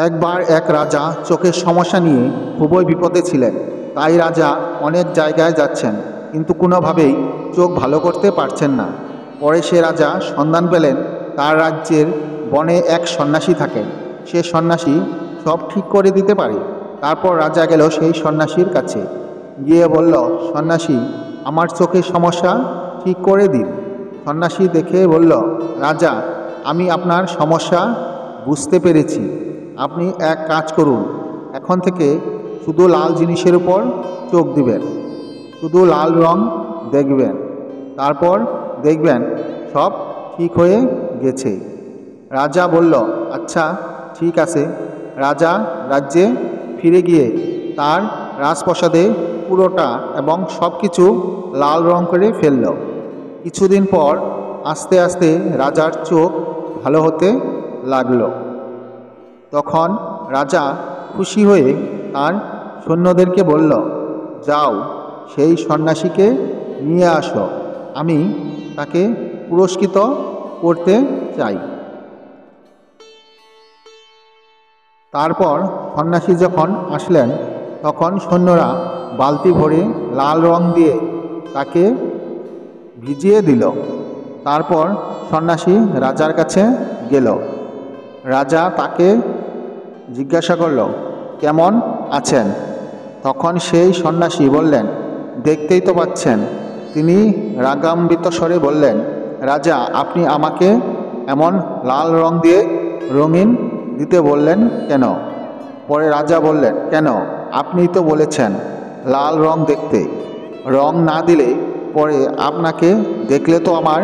একবার এক রাজা চোখের সমস্যা নিয়ে খুবই বিপদে ছিলেন। তাই রাজা অনেক জায়গায় যাচ্ছেন, কিন্তু কোনোভাবেই চোখ ভালো করতে পারছেন না। পরে সে রাজা সন্ধান পেলেন তার রাজ্যের বনে এক সন্ন্যাসী থাকেন। সে সন্ন্যাসী সব ঠিক করে দিতে পারে। তারপর রাজা গেল সেই সন্ন্যাসীর কাছে, গিয়ে বলল, সন্ন্যাসী, আমার চোখের সমস্যা ঠিক করে দিন। সন্ন্যাসী দেখে বলল, রাজা, আমি আপনার সমস্যা বুঝতে পেরেছি। আপনি এক কাজ করুন, এখন থেকে শুধু লাল জিনিসের উপর চোখ দিবেন, শুধু লাল রং দেখবেন, তারপর দেখবেন সব ঠিক হয়ে গেছে। রাজা বলল, আচ্ছা ঠিক আছে। রাজা রাজ্যে ফিরে গিয়ে তার রাজপ্রাসাদে পুরোটা এবং সব কিছু লাল রং করে ফেলল। কিছুদিন পর আস্তে আস্তে রাজার চোখ ভালো হতে লাগলো। তখন রাজা খুশি হয়ে তার সৈন্যদেরকে বলল, যাও, সেই সন্ন্যাসীকে নিয়ে আসো, আমি তাকে পুরস্কৃত করতে চাই। তারপর সন্ন্যাসী যখন আসলেন, তখন সৈন্যরা বালতি ভরে লাল রং দিয়ে তাকে ভিজিয়ে দিল। তারপর সন্ন্যাসী রাজার কাছে গেল। রাজা তাকে জিজ্ঞাসা করল, কেমন আছেন? তখন সেই সন্ন্যাসী বললেন, দেখতেই তো পাচ্ছেন। তিনি রাগান্বিত স্বরে বললেন, রাজা, আপনি আমাকে এমন লাল রং দিয়ে রঙিন দিতে বললেন কেন? পরে রাজা বললেন, কেন, আপনিই তো বলেছেন লাল রং দেখতে। রং না দিলে পরে আপনাকে দেখলে তো আমার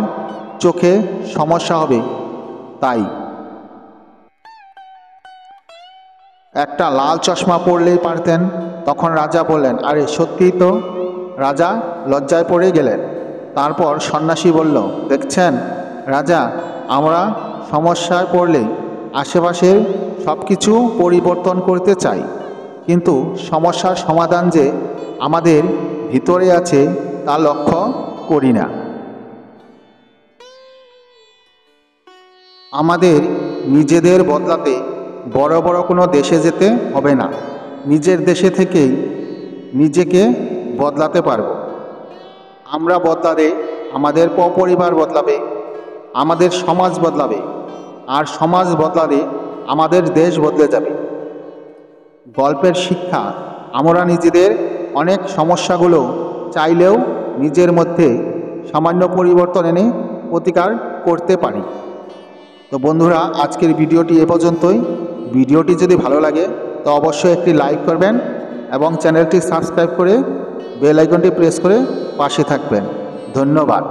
চোখে সমস্যা হবে, তাই একটা লাল চশমা পরলেই পারতেন। তখন রাজা বললেন, আরে সত্যিই তো। রাজা লজ্জায় পড়ে গেলেন। তারপর সন্ন্যাসী বলল, দেখছেন রাজা, আমরা সমস্যায় পড়লে আশেপাশের সব কিছু পরিবর্তন করতে চাই, কিন্তু সমস্যার সমাধান যে আমাদের ভিতরে আছে তা লক্ষ্য করি না। আমাদের নিজেদের বদলাতে বড় বড় কোনো দেশে যেতে হবে না, নিজের দেশে থেকেই নিজেকে বদলাতে পারব। আমরা বদলালে আমাদের পরিবার বদলাবে, আমাদের সমাজ বদলাবে, আর সমাজ বদলালে আমাদের দেশ বদলে যাবে। গল্পের শিক্ষা, আমরা নিজেদের অনেক সমস্যাগুলো চাইলেও নিজের মধ্যে সামান্য পরিবর্তন এনে প্রতিকার করতে পারি। তো বন্ধুরা, আজকের ভিডিওটি এ পর্যন্তই। ভিডিওটি যদি ভালো লাগে তো অবশ্যই একটি লাইক করবেন এবং চ্যানেলটি সাবস্ক্রাইব করে বেল আইকনটি প্রেস করে পাশে থাকবেন। ধন্যবাদ।